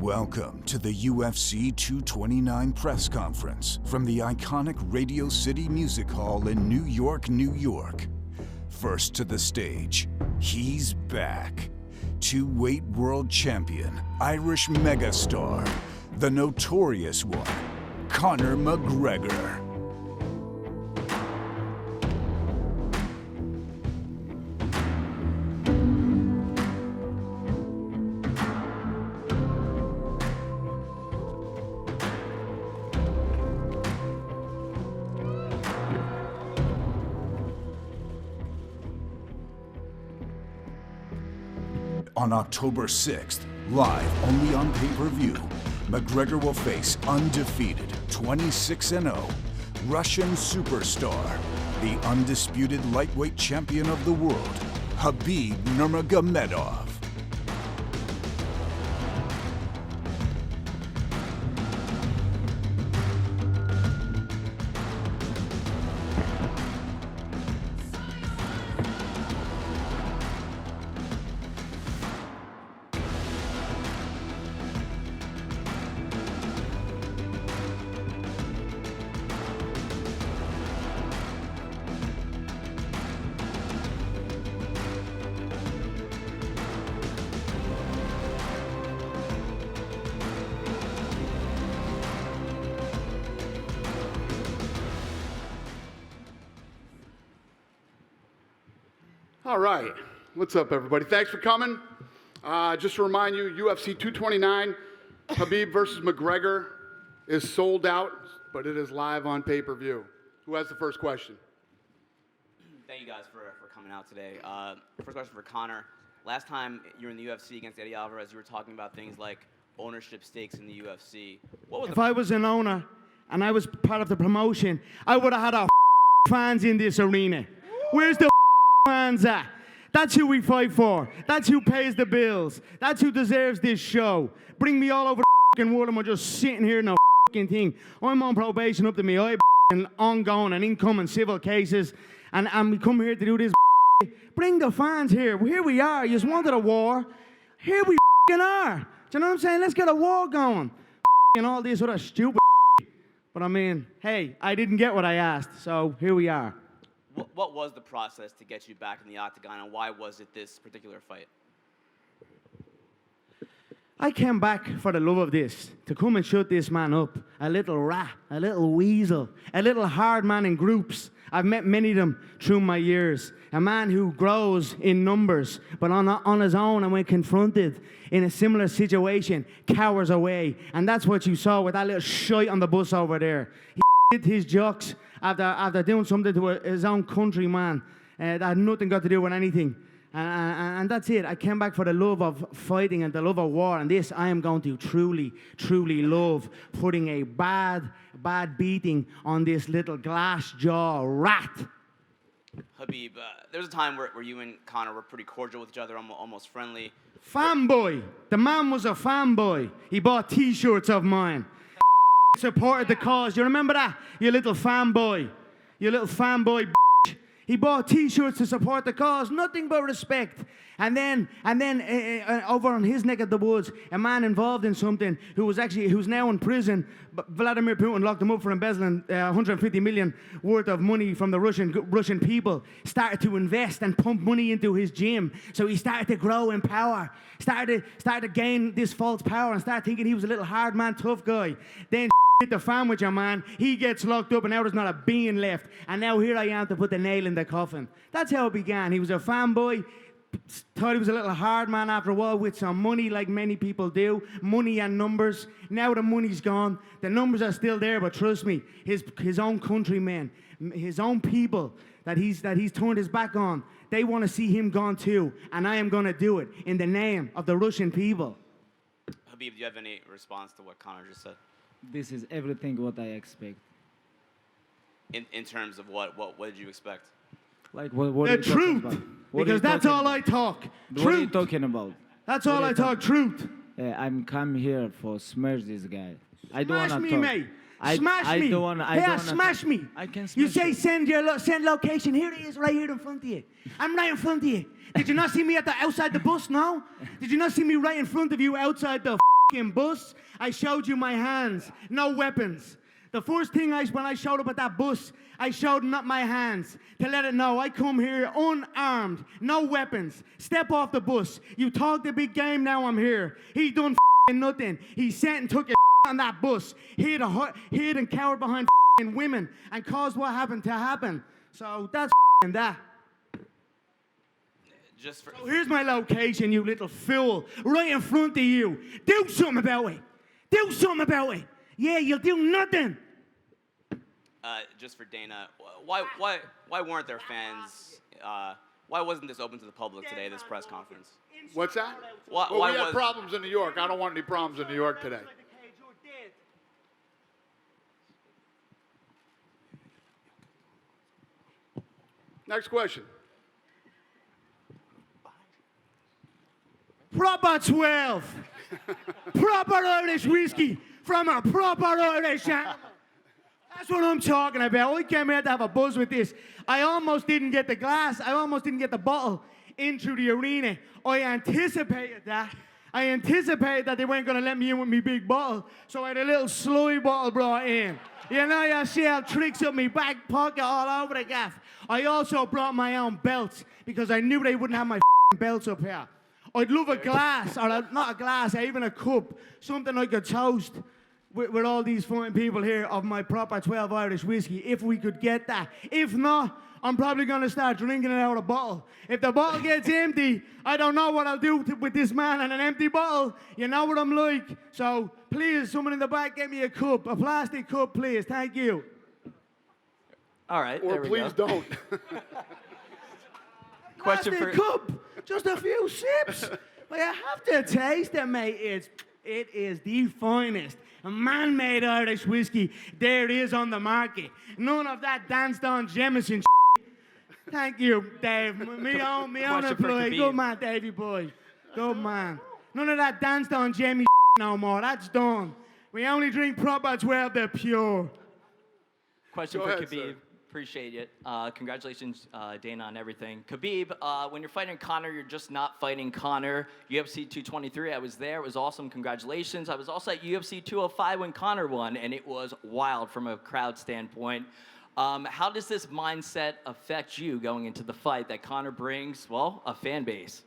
Welcome to the UFC 229 press conference from the iconic Radio City Music Hall in New York, New York. First to the stage, he's back. Two-weight world champion, Irish megastar, the notorious one, Conor McGregor. On October 6th, live only on pay-per-view, McGregor will face undefeated 26-0 Russian superstar, the undisputed lightweight champion of the world, Khabib Nurmagomedov. All right, what's up, everybody? Thanks for coming. Just to remind you, UFC 229, Khabib versus McGregor is sold out, but it is live on pay-per-view. Who has the first question? Thank you guys for coming out today. First question for Conor. Last time you were in the UFC against Eddie Alvarez, you were talking about things like ownership stakes in the UFC. If I was an owner and I was part of the promotion, I would have had our fans in this arena. Where's the fans at? That's who we fight for. That's who pays the bills. That's who deserves this show. Bring me all over the world and we're just sitting here in a thing. I'm on probation up to me eye and ongoing and incoming civil cases, and we come here to do this. Bring the fans here. Here we are. You just wanted a war. Here we are. Do you know what I'm saying? Let's get a war going. And all this other stupid. But I mean, hey, I didn't get what I asked, so here we are. What was the process to get you back in the octagon, and why was it this particular fight? I came back for the love of this, to come and shut this man up. A little rat, a little weasel, a little hard man in groups. I've met many of them through my years. A man who grows in numbers, but on his own, and when confronted in a similar situation, cowers away. And that's what you saw with that little shite on the bus over there. He did his jocks after doing something to his own countryman that had nothing got to do with anything. And that's it. I came back for the love of fighting and the love of war. And this I am going to truly, truly love, putting a bad beating on this little glass jaw rat. Khabib, there was a time where you and Conor were pretty cordial with each other, almost friendly. Fanboy. The man was a fanboy. He bought T-shirts of mine. Supported the cause. You remember that? You little fanboy. You little fanboy. He bought T-shirts to support the cause. Nothing but respect. And then over on his neck of the woods, a man involved in something who's now in prison. But Vladimir Putin locked him up for embezzling 150 million worth of money from the Russian people. Started to invest and pump money into his gym. So he started to grow in power. Started to gain this false power and started thinking he was a little hard man, tough guy. Then hit the fan with your man, he gets locked up and now there's not a bean left. And now here I am to put the nail in the coffin. That's how it began. He was a fanboy, thought he was a little hard man after a while with some money like many people do. Money and numbers. Now the money's gone. The numbers are still there, but trust me, his own countrymen, his own people that he's turned his back on, they want to see him gone too. And I am going to do it in the name of the Russian people. Khabib, do you have any response to what Conor just said? This is everything what I expect. In terms of what did you expect? Like what the truth, because that's all I talk. What are you talking about? That's all I talk. Truth. I'm come here for smash this guy. I don't want to Smash me, talk. mate. Smash me. Smash me. I can smash you say you. send location. Here it is, right here in front of you. I'm right in front of you. Did you not see me outside the bus? No. Did you not see me right in front of you outside the fucking bus, I showed you my hands, no weapons. The first thing when I showed up at that bus, I showed not my hands to let it know I come here unarmed, no weapons. Step off the bus. You talk the big game, now I'm here. He done nothing. He sat and took a on that bus, hid and cowered behind women and caused what happened to happen. So that's that. So here's my location, you little fool, right in front of you. Do something about it. Do something about it. Yeah, you'll do nothing. Just for Dana, why weren't there fans? Why wasn't this open to the public today, this press conference? What's that? Why we had problems in New York. I don't want any problems in New York today. Next question. Proper 12. Proper Irish whiskey from a proper Irish animal. That's what I'm talking about. I came here to have a buzz with this. I almost didn't get the glass. I almost didn't get the bottle into the arena. I anticipated that. I anticipated that they weren't going to let me in with me big bottle. So I had a little slide bottle brought in. You know, you see how tricks up my back pocket all over the gaff. I also brought my own belts because I knew they wouldn't have my belts up here. I'd love a glass, or not a glass, even a cup, something I could toast with all these fine people here of my proper 12 Irish whiskey, if we could get that. If not, I'm probably going to start drinking it out of a bottle. If the bottle gets empty, I don't know what I'll do with this man and an empty bottle. You know what I'm like. So please, someone in the back, get me a cup, a plastic cup, please. Thank you. All right, or there we please go. don't. Question Plastic for cup, just a few sips. Well, you have to taste it, mate. It is the finest man-made Irish whiskey there is on the market. None of that danced-on Jameson Thank you, Dave. Me own employee. Good man, Davey boy. Good man. None of that danced-on Jamie no more. That's done. We only drink proper 12, they're pure. Question Go for ahead, Khabib. sir. Appreciate it. Congratulations, Dana, on everything. Khabib, when you're fighting Conor, you're just not fighting Conor. UFC 223, I was there. It was awesome. Congratulations. I was also at UFC 205 when Conor won, and it was wild from a crowd standpoint. How does this mindset affect you going into the fight that Conor brings, well, a fan base?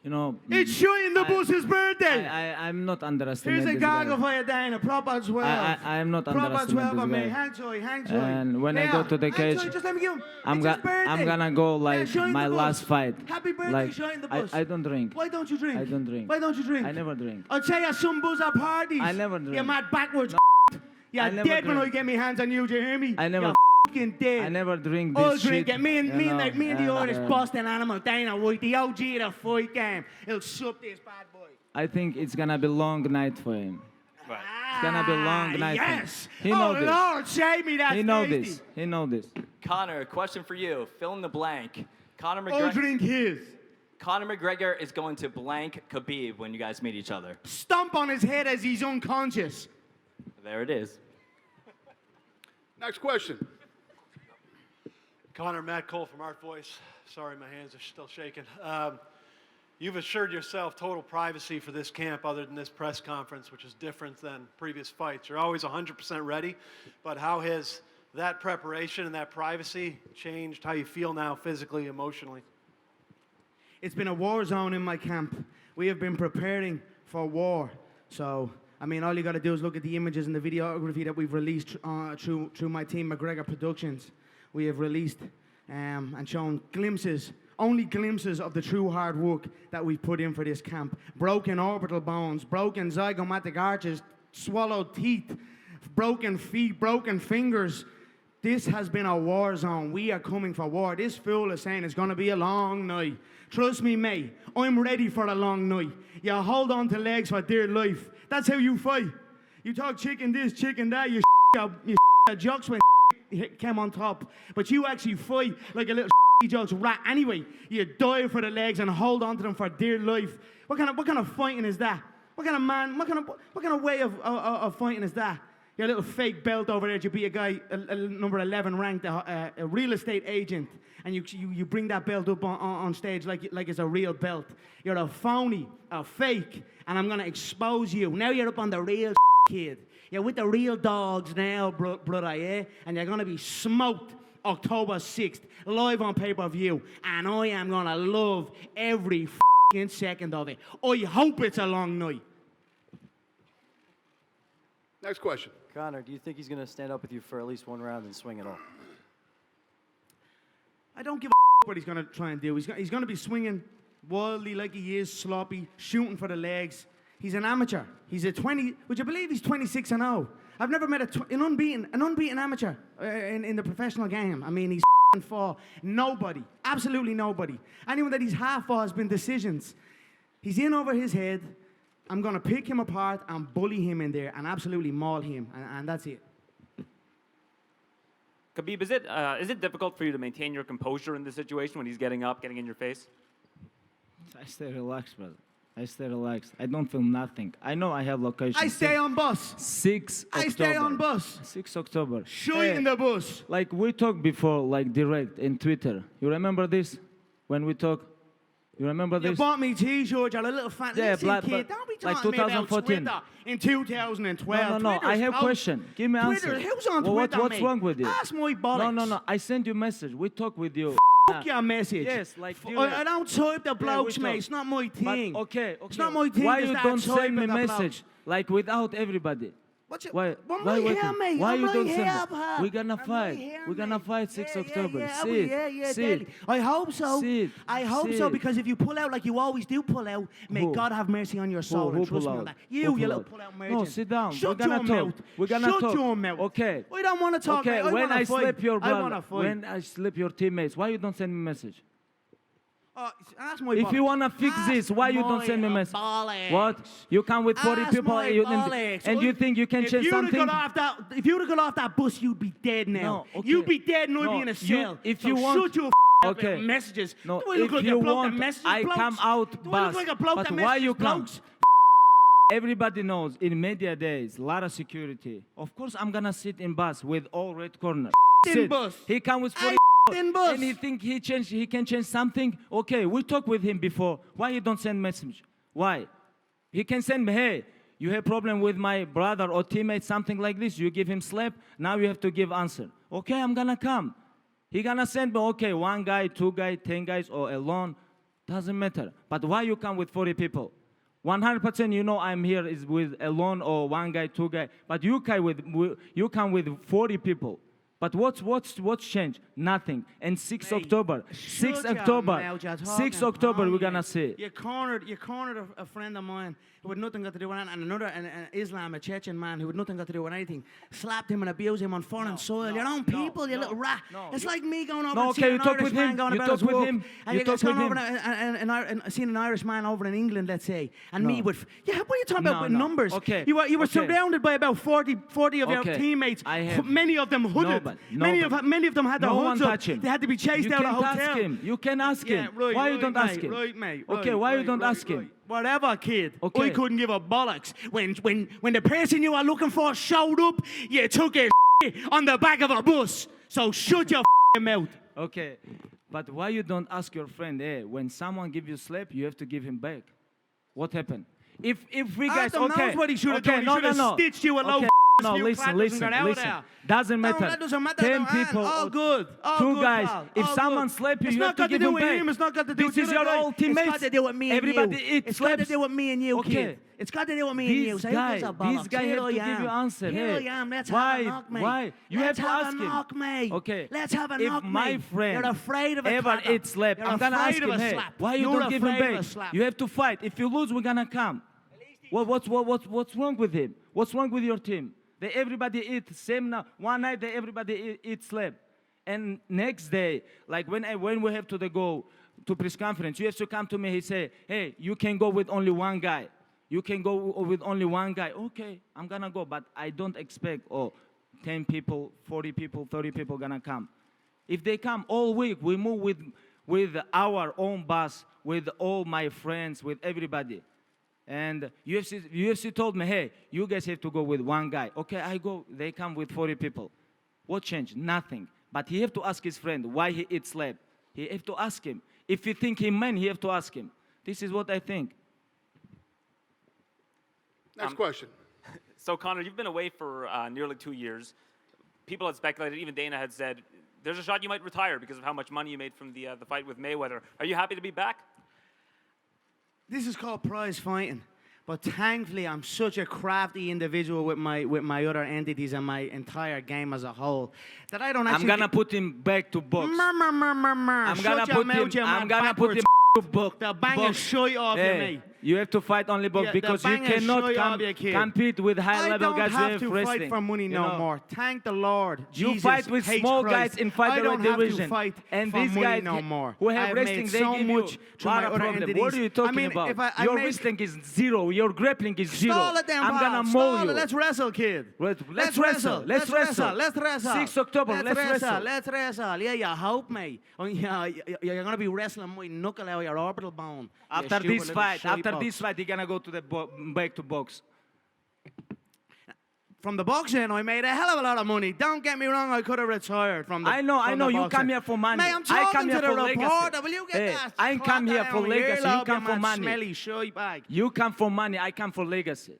You know, It's showing the boss's birthday. I'm not Here's underestimating a this guy. goggle for you, Dana. Proper 12. I am not Proper underestimating 12 of this me. guy. Hang joy. And when I go to the cage, just let me give him. I'm It's his birthday. gonna go like show him my the last bus. fight. Happy birthday, Like, show him the bus. I don't drink. Why don't you drink? I don't drink. Why don't you drink? I never drink. I'll tell you some buzz at parties. I never drink. You're mad backwards. You're I never dead when I drink. get my hands on you. Do you hear me? I never- You're fucking dead. I never drink this I'll shit. drink it. Me and you know, the Irish and, Boston animal, Dana White, the OG of the fight game. He'll sup this bad boy. I think it's gonna be long night for him. It's gonna be a long night for him. Yes. He know oh, this. Lord, save me that. He know this. He know this. Conor, question for you. Fill in the blank. I'll drink his. Conor McGregor is going to blank Khabib when you guys meet each other. Stomp on his head as he's unconscious. There it is. Next question. Conor, Matt Cole from Art Voice. Sorry, my hands are still shaking. You've assured yourself total privacy for this camp other than this press conference, which is different than previous fights. You're always 100% ready, but how has that preparation and that privacy changed how you feel now physically, emotionally? It's been a war zone in my camp. We have been preparing for war. So, I mean, all you got to do is look at the images and the videography that we've released through my team, McGregor Productions. We have released and shown glimpses, only glimpses of the true hard work that we've put in for this camp. Broken orbital bones, broken zygomatic arches, swallowed teeth, broken feet, broken fingers. This has been a war zone. We are coming for war. This fool is saying it's going to be a long night. Trust me, mate, I'm ready for a long night. You hold on to legs for dear life. That's how you fight. You talk chicken this, chicken that, you jokes when came on top. But you actually fight like a little jokes rat anyway. You dive for the legs and hold on to them for dear life. What kind of fighting is that? What kind of way of fighting is that? your little fake belt over there. You be a guy, a number 11 ranked, a real estate agent, and you bring that belt up on stage like it's a real belt. You're a phony, a fake, and I'm gonna expose you. Now you're up on the real kid. You're with the real dogs now, brother, yeah? And you're gonna be smoked October 6th, live on pay-per-view, and I am gonna love every second of it. I hope it's a long night. Next question. Conor, do you think he's going to stand up with you for at least one round and swing it all? I don't give a what he's going to try and do. He's going to be swinging wildly like he is, sloppy, shooting for the legs. He's an amateur. He's a 20, would you believe he's 26-0? I've never met an unbeaten amateur in the professional game. I mean, he's for nobody, absolutely nobody. Anyone that he's half for has been decisions. He's in over his head. I'm going to pick him apart and bully him in there and absolutely maul him, and that's it. Khabib, is it difficult for you to maintain your composure in this situation when he's getting up, getting in your face? I stay relaxed, brother. I stay relaxed. I don't feel nothing. I know I have location. I stay on bus. 6 October. I stay on bus. 6 October. Shoot in the bus. Like we talked before, like direct in Twitter. You remember this? When we talk? You remember You this? bought me T-shirts. You're a little fan. Yeah, Listen, kid, but don't be like talking about 2014. Twitter in 2012. No. I have question. Give me answer. Twitter, who's on Well, Twitter, what's mate? wrong with you? That's my bollocks. No. I send you message. We talk with you. Fuck your message. Yes, like I don't type the blokes, we mate. talk. It's not my thing. But, okay. It's not my thing. Why to you start don't send me typing the message blokes. like without everybody? Why wait, here, mate? Why I'm you right don't here, send pal. me? We're gonna I'm fight. right here, We're gonna mate. fight 6 Yeah, October. yeah, See yeah, it. See deadly. it. I hope so. See it. I hope See so, it. because if you pull out like you always do pull out, may Who? God have mercy on your soul. Who and trust pull me on out? that. Who You pull little out? pull out No, merchant. sit down. Shut We're gonna your talk. mouth. We're gonna Shut talk. your mouth. Okay. I don't want to talk. Okay, I when wanna I fight. slip your I want brother, to fight. when I slip your teammates, why you don't send me message? That's my If you bollocks. wanna fix That's this, why you don't my send me message? bollocks. What? You come with 40 That's people my and bollocks. you think you can change something? If you'd have got off that bus, you'd be dead now. No, okay. You'd be dead and I'd No, be in a you- cell. if So you want- shut your Okay. messages. No, Do I look if like you a bloke want, that messages I blokes? come out Do I look bus. like a bloke But that why messages you come? blokes? Everybody knows in media days, a lot of security. Of course, I'm gonna sit in bus with all red corners. In bus. He come with 40 in bus. and he think he can change something. Okay, we talked with him before. Why he don't send message? Why? He can send me, hey, you have problem with my brother or teammate, something like this. You give him slap. Now you have to give answer. Okay, I'm gonna come. He gonna send me, okay, 1 guy, 2 guys, 10 guys, or alone. Doesn't matter. But why you come with 40 people? 100% you know I'm here is with alone or 1 guy, 2 guys. But you come with 40 people. But what's changed? Nothing. And 6 October, 6 October, 6 October, we're gonna see. You cornered a friend of mine who had nothing got to do with it, and another an Islam, a Chechen man who had nothing got to do with anything, slapped him and abused him on foreign soil. Your own people, you little rat. It's like me going over and okay, seeing you an talk Irish with man him. going You about talk his with work, him. and You you talk going with over him. and seeing an Irish man over in England, let's say, and me with what are you talking about with No. numbers? Okay, You were okay. surrounded by about 40 of your Okay, teammates. I have- Many of them hooded. Many of them had their No one hoods up. touch him. They had to be chased You out of can't hotel. ask him. You can ask him. Right, why you right, don't mate, ask him? Right, mate. Okay, right, why you right, don't right, ask him? right. Whatever, kid. Okay. I couldn't give a bollocks. When the person you were looking for showed up, you took a on the back of a bus. So shut your mouth. Okay, but why you don't ask your friend, hey, when someone give you slap, you have to give him back? What happened? If we guys, Adam okay, knows what he should have okay, done. He should have stitched you a low No, few listen, crackers and listen, got out of listen. there. Doesn't No, matter. that doesn't matter. 10 That don't- people, all good. All 2 good, guys. pal. If All someone good. slap you, It's you not have to got give to do him with back. him. It's not got to do This with is your old teammates. It's got to do with me Everybody and you. eat It's got to slaps. do with me and you, Okay. kid. It's got to do with me and you. This So guy, who's a this bollocks? guy Here have to I give am. you answer. Here Hey, I am. Let's why? have a knock, mate. Why? You Let's have to ask a him. knock, mate. Okay. Let's have a if knock, my mate. friend You're afraid of a ever clapper. eats slap, You're I'm gonna afraid ask of him, a hey, slap. why you You're don't give him afraid of a back? slap. You have to fight. If you lose, we're gonna come. What's wrong with him? What's wrong with your team? They everybody eat same now. One night they everybody eat slap, and next day, like when we have to go to press conference, you have to come to me. He say, hey, you can go with only 1 guy. You can go with only 1 guy. Okay, I'm gonna go, but I don't expect 10 people, 40 people, 30 people gonna come. If they come all week, we move with our own bus, with all my friends, with everybody. And UFC told me, hey, you guys have to go with one guy. Okay, I go. They come with 40 people. What changed? Nothing. But he have to ask his friend why he eats slab. He have to ask him. If you think he man, he have to ask him. This is what I think. Next question. So, Conor, you've been away for nearly 2 years. People had speculated, even Dana had said, there's a shot you might retire because of how much money you made from the fight with Mayweather. Are you happy to be back? This is called prize fighting. But thankfully, I'm such a crafty individual with my other entities and my entire game as a whole that I don't actually... I'm gonna put him back to box. I'm gonna put him to box. They'll bang a shit off you, mate. You have to fight only box because you cannot compete with high-level guys who have I don't have to fight for money no more. Thank the Lord. You Jesus, fight with small guys in featherweight division. I don't have to fight and for these money guys no more. who have I've wrestling, made they so give much you to lot my of other problem. entities. What are you talking about? Your wrestling is zero. Your grappling is zero. Stall it down, I'm pal. gonna Stall mow it. you. Let's wrestle, kid. Let's wrestle. Let's wrestle. 6 October, let's wrestle. Let's wrestle. Yeah, you hope, mate. You're going to be wrestling my knuckle out of your orbital bone. After this fight, you're gonna go to the back to box. From the boxing, I made a hell of a lot of money. Don't get me wrong, I could have retired from the I know. You boxing. come here for money. Mate, I'm I talking come here to the for reporter. legacy. Will you get that? I come here for legacy. You come for money. Smelly shite bag. You come for money. I come for legacy.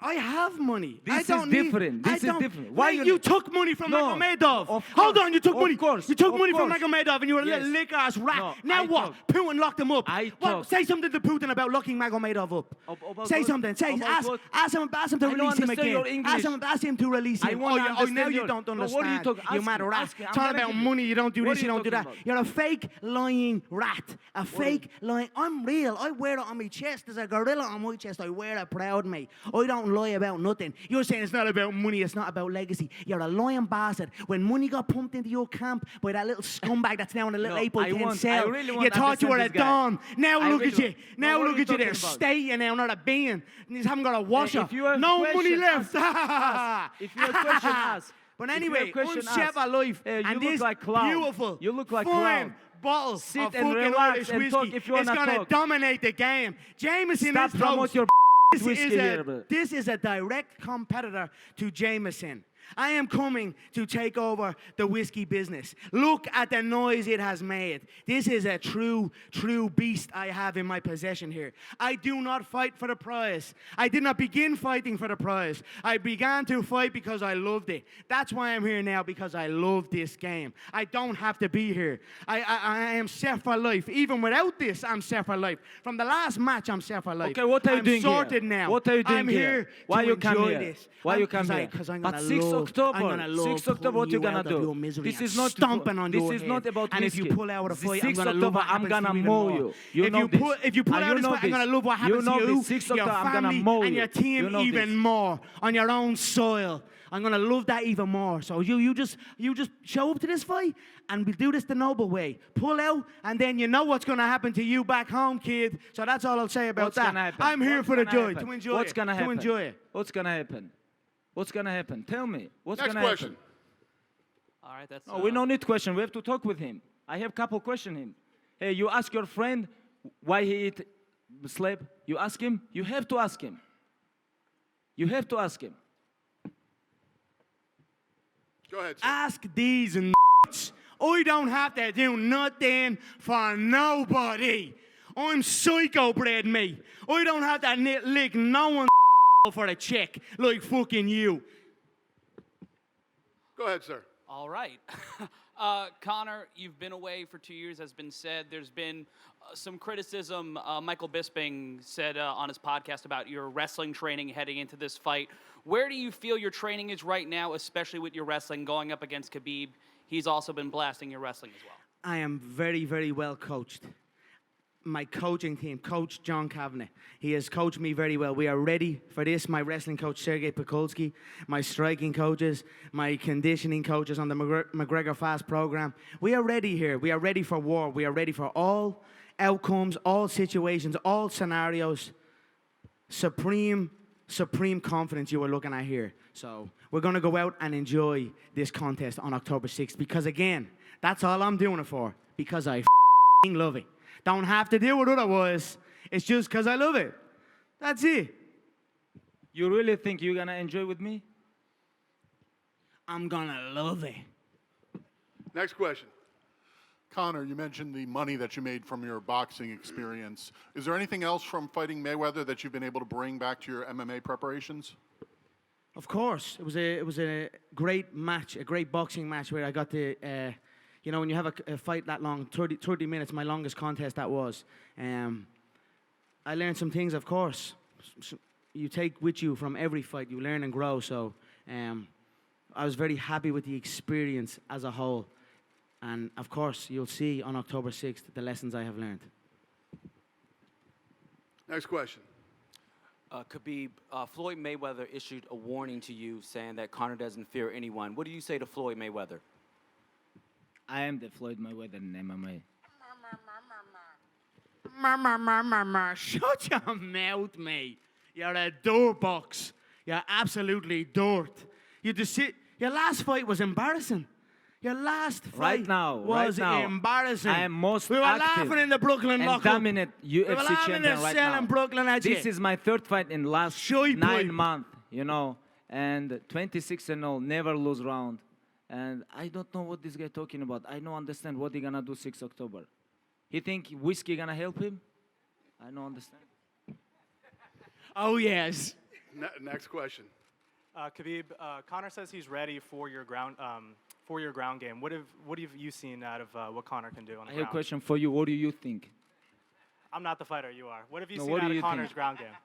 I have money. This I is don't different. Need, This I is don't, different. Why mate, you you took money from No, Nurmagomedov? of Hold course, on, you took of money. course, You took of money from course. Nurmagomedov and you were a Yes. little lick ass rat. No, now I what? Putin locked him up. talk. Say something to Putin about locking Nurmagomedov up. About Say what? something. Say About what? ask him to I don't release him understand your again. English. Ask him to release I him. wanna now understand you your- don't No, understand. what are you talking- You ask mad him, rat. ask him. I'm Talking gonna about give you- money. You don't do What this. are You you don't do that. talking about? You're a fake lying rat. A fake lying. I'm real. I wear it on my chest. There's a gorilla on my chest. I wear it proud, mate. I don't lie about nothing. You're saying it's not about money. It's not about legacy. You're a lying bastard. When money got pumped into your camp by that little scumbag that's now in a little No, 8x10 cell, really want you to thought you were a understand this guy. don. Now I look really at you. want- Now No, what look are at you you there, talking about? stating now, not a being. You just haven't got a washer. If you have No money question, left. ask. If you have question, ask. But If you anyway, have question, Chef ask. Life, Hey, you and look this like clown. beautiful, You look like fine clown. bottle Sit of and fucking relax Irish and whiskey talk if you is wanna going to talk. dominate the game. Jameson Stop is promote toast. your This whiskey is here, a, but- this is a direct competitor to Jameson. I am coming to take over the whiskey business. Look at the noise it has made. This is a true beast I have in my possession here. I do not fight for the prize. I did not begin fighting for the prize. I began to fight because I loved it. That's why I'm here now, because I love this game. I don't have to be here. I am set for life. Even without this, I'm set for life. From the last match, I'm set for life. Okay, what are you doing I'm sorted here? now. What are you doing I'm here? here Why to you come enjoy here? this. Why you come Because here? Because I'm But gonna 6 love, October, I'm gonna love 6 October, what you pulling gonna out of do? your misery This and is not stomping on this your is head. not about And if you whiskey. pull out a The fight, 6 I'm gonna October, love what I'm happens gonna to you mow even you. more. You know this. If you pull And out you this know fight, I'm this. gonna love what You happens know to you, this. 6 your October, I'm gonna family, mow and you. your team You know even this. more on your own soil. I'm gonna love that even more. So you just show up to this fight, and we'll do this the noble way. Pull out, and then you know what's gonna happen to you back home, kid. So that's all I'll say about What's that. gonna happen? I'm here What's for the gonna joy, happen? to enjoy What's it. gonna happen? To enjoy it. What's gonna happen? What's gonna happen? Tell me. What's Next gonna question. happen? All right, that's. No, we don't need question. We have to talk with him. I have couple question him. Hey, you ask your friend why he eat slab. You ask him. You have to ask him. You have to ask him. Go ahead, sir. Ask these nuts. I don't have to do nothing for nobody. I'm psycho bred, mate. I don't have to lick no one for a check like fucking you. Go ahead, sir. All right. Conor, you've been away for 2 years, has been said. There's been some criticism. Michael Bisping said on his podcast about your wrestling training heading into this fight. Where do you feel your training is right now, especially with your wrestling going up against Khabib? He's also been blasting your wrestling as well. I am very, very well coached. My coaching team, Coach John Kavanagh, he has coached me very well. We are ready for this. My wrestling coach, Sergey Pikulski, my striking coaches, my conditioning coaches on the McGregor Fast program. We are ready here. We are ready for war. We are ready for all outcomes, all situations, all scenarios. Supreme confidence you are looking at here. So we're going to go out and enjoy this contest on October 6th because, again, that's all I'm doing it for, because I love it. Don't have to do it otherwise. It's just because I love it. That's it. You really think you're gonna enjoy with me? I'm gonna love it. Next question. Conor, you mentioned the money that you made from your boxing experience. Is there anything else from fighting Mayweather that you've been able to bring back to your MMA preparations? Of course, it was a great match, a great boxing match where I got to, you know, when you have a fight that long, 30 minutes, my longest contest that was. I learned some things, of course. You take with you from every fight, you learn and grow. So I was very happy with the experience as a whole. And of course, you'll see on October 6th the lessons I have learned. Next question. Khabib, Floyd Mayweather issued a warning to you saying that Conor doesn't fear anyone. What do you say to Floyd Mayweather? I am the Floyd Mayweather in MMA. Shut your mouth, mate. You're a dirt box. You're absolutely dirt. Your last fight was embarrassing. Your last fight was embarrassing. I am most We were active laughing in the Brooklyn and lockup. dominant UFC champion right now. Brooklyn at This you. is my third fight in last Shy 9 boy. months, you know, and 26-0, never lose round. And I don't know what this guy talking about. I don't understand what he gonna do 6 October. He think whiskey gonna help him? I don't understand. Oh, yes. Next question. Khabib, Conor says he's ready for your ground game. What have you seen out of what Conor can do on the I have a ground? question for you. What do you think? I'm not the fighter, you are. What have you No, seen what out do of you Conor's think? ground game?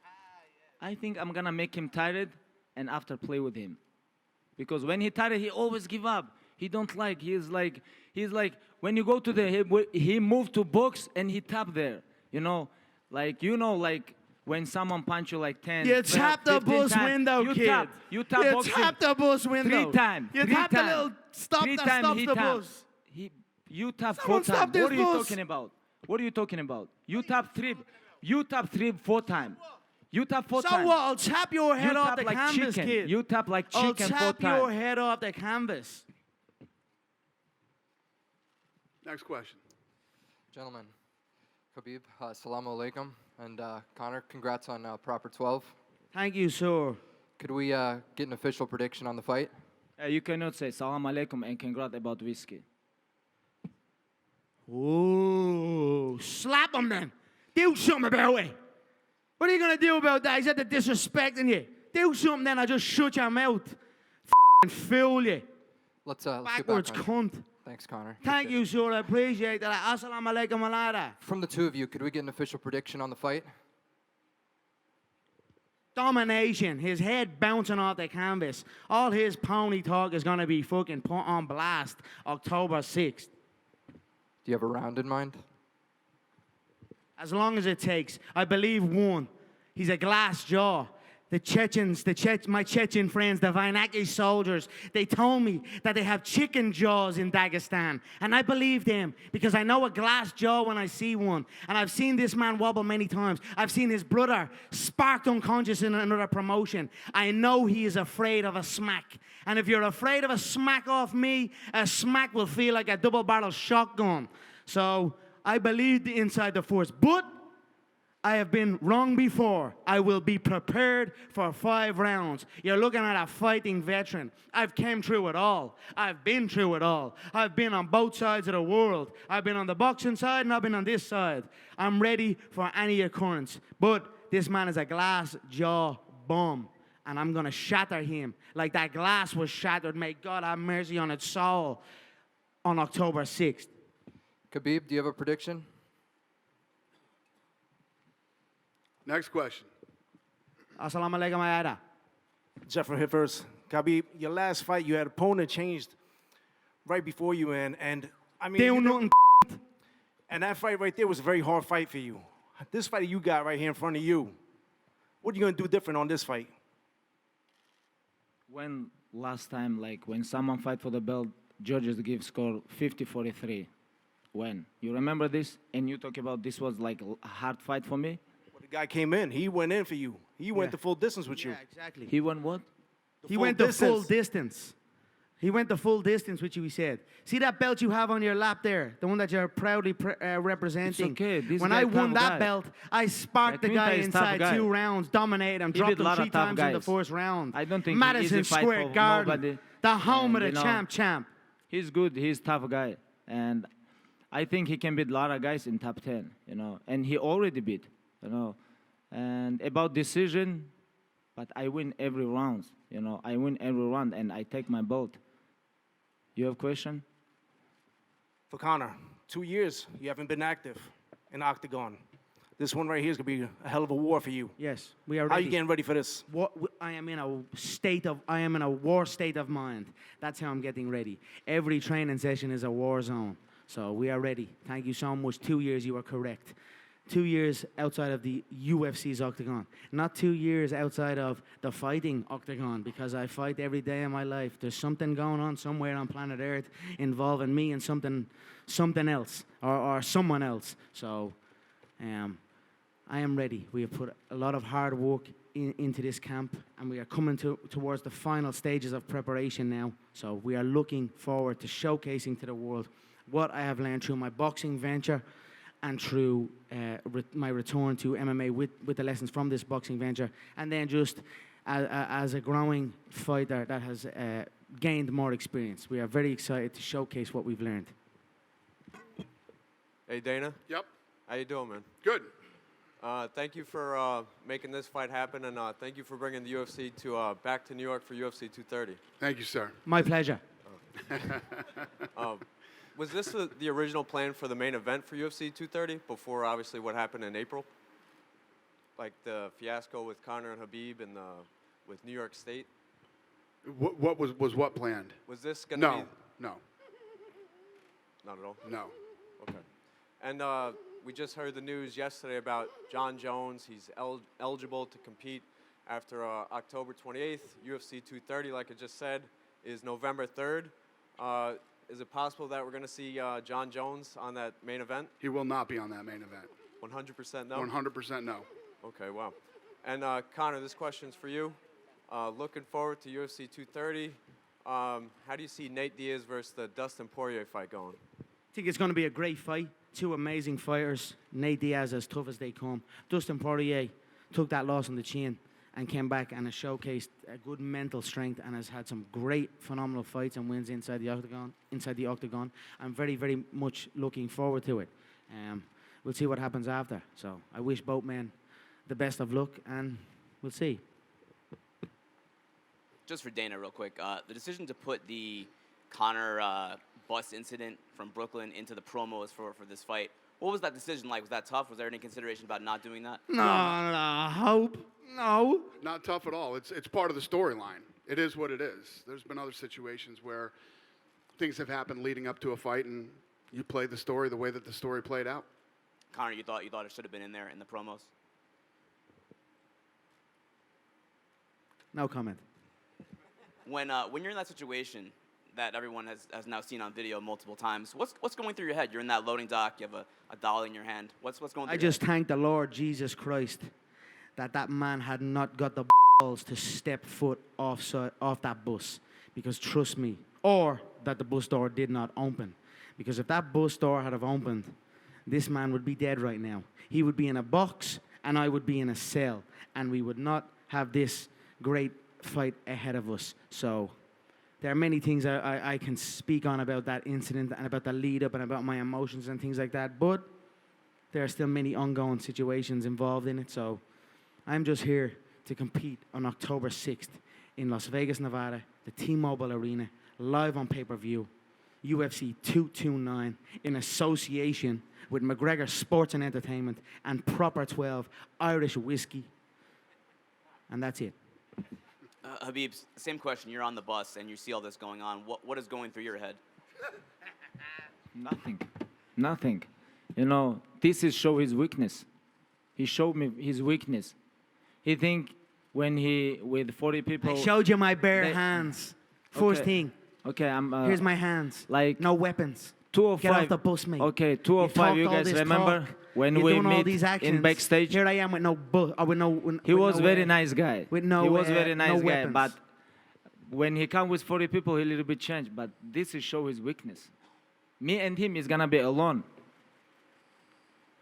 I think I'm gonna make him tired and after play with him. Because when he tired, he always give up. He don't like, he's like, when you go to he moved to box and he tap there. You know, like when someone punch you like 10, You 12, tap the 15 bus times, window, you kid. Tap, you tap boxing tap the bus window. 3 times. You 3 tap the times. little stop 3 that times stops he the tap. bus. You tap Someone 4 stop times. this What are you bus. talking about? What are you talking about? You tap 3, 4 times. You tap 4 So times. what? I'll tap your head You off tap the like canvas, chicken. kid. You tap like I'll chicken 4 tap your times. head off the canvas. Next question. Gentlemen, Khabib, assalamu alaikum. And Conor, congrats on Proper 12. Thank you, sir. Could we get an official prediction on the fight? You cannot say salam alaikum and congrats about whiskey. Ooh, slap him then. Do something about it. What are you going to do about that? He's at the disrespecting you. Do something then, I'll just shut your mouth. F***ing fool you. Let's get Backwards back on. cunt. Thanks, Conor. Thank you, sir. I appreciate that. Assalamu alaikum alaikum. From the two of you, could we get an official prediction on the fight? Domination. His head bouncing off the canvas. All his pony talk is going to be fucking put on blast October 6th. Do you have a round in mind? As long as it takes. I believe one. He's a glass jaw. The Chechens, my Chechen friends, the Vainaki soldiers, they told me that they have chicken jaws in Dagestan. And I believe them because I know a glass jaw when I see one. And I've seen this man wobble many times. I've seen his brother sparked unconscious in another promotion. I know he is afraid of a smack. And if you're afraid of a smack off me, a smack will feel like a double-barrel shotgun. So I believe inside the force. But I have been wrong before. I will be prepared for 5 rounds. You're looking at a fighting veteran. I've came through it all. I've been through it all. I've been on both sides of the world. I've been on the boxing side and I've been on this side. I'm ready for any occurrence. But this man is a glass jaw bum. And I'm going to shatter him like that glass was shattered. May God have mercy on its soul on October 6th. Khabib, do you have a prediction? Next question. Assalamu alaikum ayada. Jeffrey Hiffers, Khabib, your last fight, you had opponent changed right before you and I mean, They nothing. And that fight right there was a very hard fight for you. This fight you got right here in front of you, what are you gonna do different on this fight? When last time, like when someone fight for the belt, judges give score 50-43. When? You remember this? And you talk about this was like a hard fight for me? The guy came in, he went in for you. He went the full distance with you. Yeah, exactly. He went what? He went the full distance. He went the full distance with you, he said. See that belt you have on your lap there? The one that you're proudly representing? It's okay. This When guy I won tough that guy. belt, I sparked the Quinta guy is tough inside guy. 2 rounds, dominated him, He dropped beat a him lot 3 of tough times in the guys. first round. I don't think Madison easy fight Square for Garden, nobody. the home of And, the you know, champ. He's good. He's tough guy, and I think he can beat a lot of guys in top 10. You know, and he already beat. You know, and about decision, but I win every round. You know, I win every round, and I take my belt. You have question? For Conor, 2 years you haven't been active in Octagon. This one right here is gonna be a hell of a war for you. Yes, we are ready. How are you getting ready for this? I am in a war state of mind. That's how I'm getting ready. Every training session is a war zone. So we are ready. Thank you so much. 2 years, you are correct. 2 years outside of the UFC's octagon. Not 2 years outside of the fighting octagon, because I fight every day of my life. There's something going on somewhere on planet Earth involving me and something else or someone else. So I am ready. We have put a lot of hard work into this camp, and we are coming towards the final stages of preparation now. So we are looking forward to showcasing to the world what I have learned through my boxing venture and through my return to MMA with the lessons from this boxing venture, and then just as a growing fighter that has gained more experience. We are very excited to showcase what we've learned. Hey, Dana. Yep. How you doing, man? Good. Thank you for making this fight happen, and thank you for bringing the UFC back to New York for UFC 230. Thank you, sir. My pleasure. Was this the original plan for the main event for UFC 230 before, obviously, what happened in April? Like the fiasco with Conor and Khabib and with New York State? What was what planned? Was this going to be... No. Not at all? No. Okay. And we just heard the news yesterday about John Jones. He's eligible to compete after October 28th. UFC 230, like I just said, is November 3rd. Is it possible that we're going to see John Jones on that main event? He will not be on that main event. 100% no? 100% no. Okay, wow. And Conor, this question's for you. Looking forward to UFC 230. How do you see Nate Diaz versus the Dustin Poirier fight going? I think it's going to be a great fight. 2 amazing fighters. Nate Diaz as tough as they come. Dustin Poirier took that loss on the chin and came back and has showcased a good mental strength and has had some great, phenomenal fights and wins inside the octagon. I'm very, very much looking forward to it. We'll see what happens after. So I wish both men the best of luck, and we'll see. Just for Dana, real quick, the decision to put the Conor bus incident from Brooklyn into the promos for this fight, what was that decision like? Was that tough? Was there any consideration about not doing that? No. Not tough at all. It's part of the storyline. It is what it is. There's been other situations where things have happened leading up to a fight, and you play the story the way that the story played out. Conor, you thought it should have been in there in the promos? No comment. When you're in that situation that everyone has now seen on video multiple times, what's going through your head? You're in that loading dock. You have a dolly in your hand. What's going through I your just head? thank the Lord Jesus Christ that man had not got the balls to step foot off that bus, because trust me, or that the bus door did not open, because if that bus door had have opened, this man would be dead right now. He would be in a box and I would be in a cell, and we would not have this great fight ahead of us. So there are many things I can speak on about that incident and about the lead up and about my emotions and things like that, but there are still many ongoing situations involved in it. So I'm just here to compete on October 6th in Las Vegas, Nevada, the T-Mobile Arena, live on pay-per-view, UFC 229, in association with McGregor Sports and Entertainment and Proper 12 Irish Whiskey. And that's it. Khabib, same question. You're on the bus and you see all this going on. What is going through your head? Nothing. You know, this is show his weakness. He showed me his weakness. He think when he with 40 people. I showed you my bare hands. First thing. Okay, I'm. Here's my hands. Like no weapons. 205. Get off the bus, mate. Okay, 205. You guys remember when we meet in backstage? Here I am with no bus. He was very nice guy. With no. He was very nice guy, weapons. but when he come with 40 people, he a little bit changed. But this is show his weakness. Me and him is gonna be alone.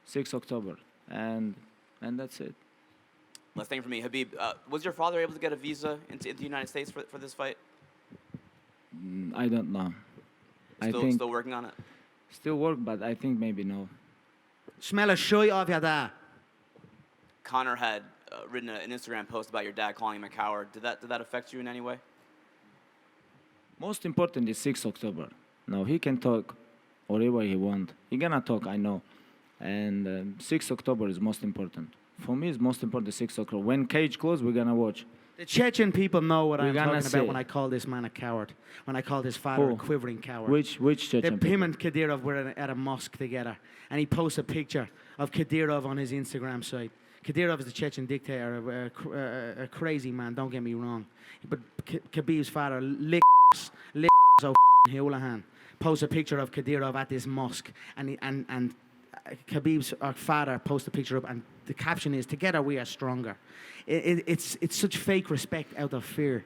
6 October, and that's it. Last thing for me, Khabib, was your father able to get a visa into the United States for this fight? I don't know. I think Still working on it? still work, but I think maybe no. Smell a shit off your dad. Conor had written an Instagram post about your dad calling him a coward. Did that affect you in any way? Most important is 6 October. Now he can talk whatever he want. He gonna talk, I know. And 6 October is most important. For me, it's most important 6 October. When cage close, we're gonna watch. The Chechen people know what I'm talking see. about when I call this man a coward. When I called his father a quivering coward. Which Chechen Him and Kadyrov were at a mosque together, and he posts a picture of Kadyrov on his Instagram site. Kadyrov is the Chechen dictator, a crazy man, don't get me wrong. But Khabib's father, lick Houlihan, posts a picture of Kadyrov at this mosque, and Khabib's father posts a picture up, and the caption is, "Together we are stronger." It's such fake respect out of fear.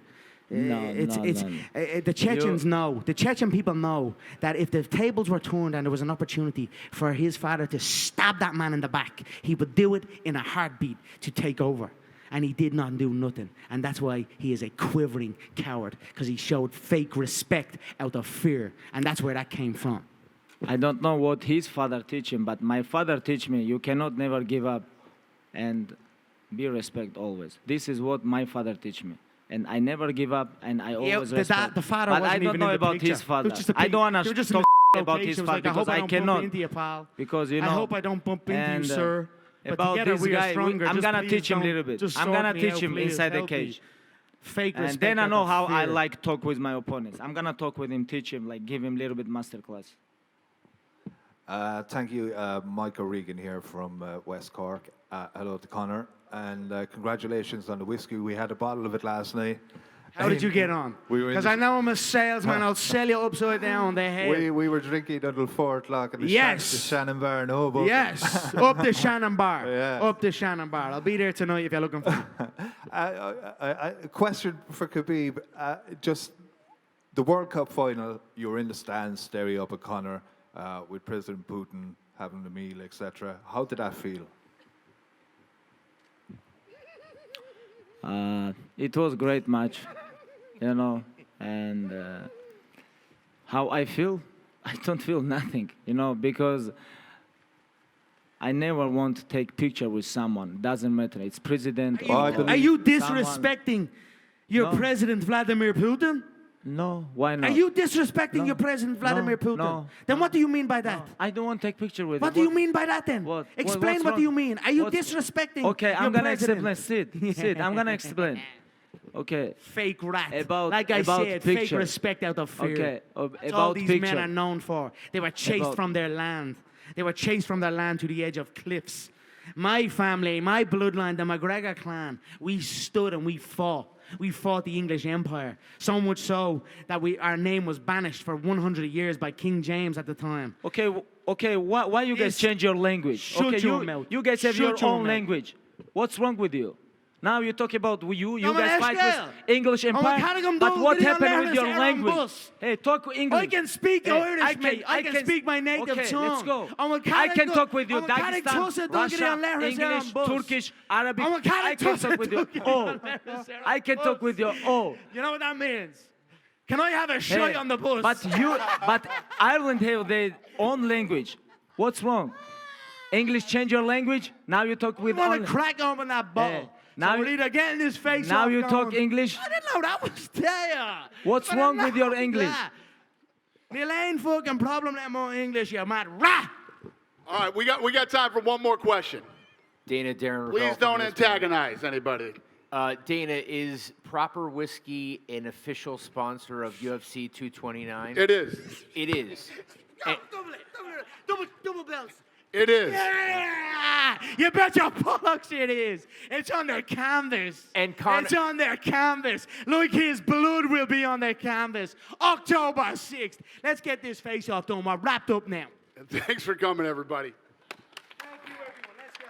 The Chechens know, the Chechen people know that if the tables were turned and there was an opportunity for his father to stab that man in the back, he would do it in a heartbeat to take over. And he did not do nothing. And that's why he is a quivering coward, because he showed fake respect out of fear. And that's where that came from. I don't know what his father teach him, but my father teach me, you cannot never give up and be respect always. This is what my father teach me. And I never give up, and I always respect. The father but wasn't I don't even know in the about picture. his father. It was just a I don't want they were to just in talk the about his location. It was father like, I because hope I I don't cannot. bump into you, pal. Because, you know. I hope I don't bump into you, sir. But About together this we are guy, stronger. I'm Just gonna please teach him a don't- little bit. just I'm sort gonna me teach out, him please. inside the Help me. cage. Fake And respect then I out know of how I fear. like talk with my opponents. I'm gonna talk with him, teach him, like give him a little bit masterclass. Thank you, Michael Regan here from West Cork. Hello to Conor, and congratulations on the whiskey. We had a bottle of it last night. How did you get on? Because I know I'm a salesman. I'll sell you upside down the head. We were drinking until 4 o'clock at the Shannon Bar in Hoboken. Yes, up the Shannon Bar. Yeah. Up the Shannon Bar. I'll be there tonight if you're looking for me. A question for Khabib. Just the World Cup final, you were in the stands staring up at Conor with President Putin having the meal, etc. How did that feel? It was a great match, you know, and how I feel? I don't feel nothing, you know, because I never want to take picture with someone. Doesn't matter. It's president. Are you disrespecting your No. President Vladimir Putin? No, why not? Are you disrespecting your President Vladimir Putin? No. Then what do you mean by that? I don't want to take picture with What him. do you mean by that then? Explain what's what do you wrong? mean? Are you What's- disrespecting Okay, your I'm gonna president? explain. Sit. I'm gonna explain. Okay. Fake rat. About like I about said, picture. fake respect out of fear. Okay. That's About all these picture. men are known for. They were chased About- from their land. They were chased from their land to the edge of cliffs. My family, my bloodline, the McGregor clan, we stood and we fought. We fought the English Empire. So much so that our name was banished for 100 years by King James at the time. Okay. Why you guys change your language? Shut okay, your mouth. You guys have Shut your your own mouth. language. What's wrong with you? Now you talk about you I'm guys an fight Eshkel. with English Empire. But what happened with your language? Hey, talk English. I can speak Irish, mate. I can speak my native okay, tongue. let's go. I'm a I can talk with you. I'm a Catholic Dagestan, Russia, Russia, English, Turkish, Arabic. I'm a Catholic I can talk with you. Oh, I can talk with you. Oh. You know what that means? Can I have a shot on the bus? But Ireland have their own language. What's wrong? English change your language. Now you talk with. I want to crack open that bottle. Now so we're either getting this face Now off you going. talk English. I didn't know that was there. What's But wrong I'm with your not English? that. Neil ain't fucking problem that more English, you mad rat. All right, we got time for one more question. Dana, Darren. Please Ravel don't from antagonize anybody. Dana, is Proper Whiskey an official sponsor of UFC 229? It is. It is. And- Double bells. It is. Yeah! You bet your bollocks it is. It's on their canvas. And Conor- It's on their canvas. Like his blood will be on their canvas. October 6th. Let's get this face-off done. We're wrapped up now. Thanks for coming, everybody. Thank you, everyone. Let's go.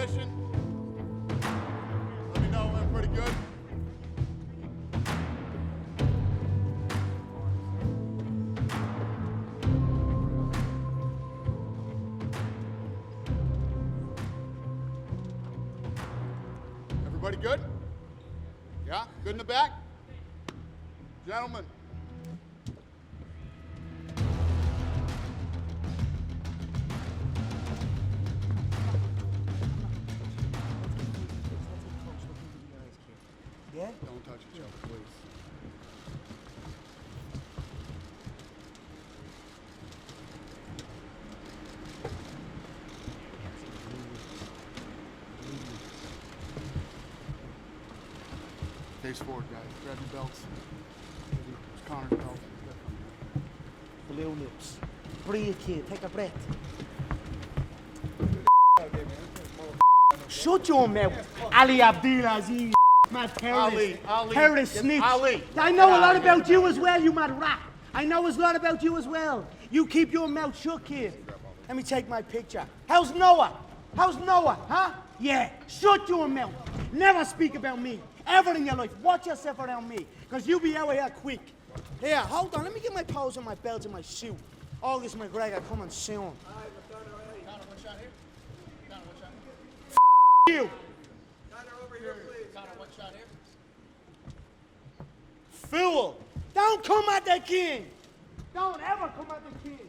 position. Let me know when I'm pretty good. Everybody good? Yeah? Good in the back? Gentlemen. Yeah? Don't touch each other, please. Face forward, guys. Grab your belts. It's Conor's belt. Blue lips. Breathe, kid. Take a breath. Shut your mouth. Ali Abdulaziz. Mad terrorist. Ali. Terrorist Yes, snitch. Ali. I know a lot Get about out. you as well, you mad rat. I know a lot about you as well. You keep your mouth shut, kid. Let me take my picture. How's Noah? How's Noah, huh? Yeah, shut your mouth. Never speak about me. Ever in your life. Watch yourself around me, because you'll be out here quick. Here, hold on. Let me get my pose and my belt and my suit. August McGregor coming soon. You. Fool! Don't come at the king! Don't ever come at the king!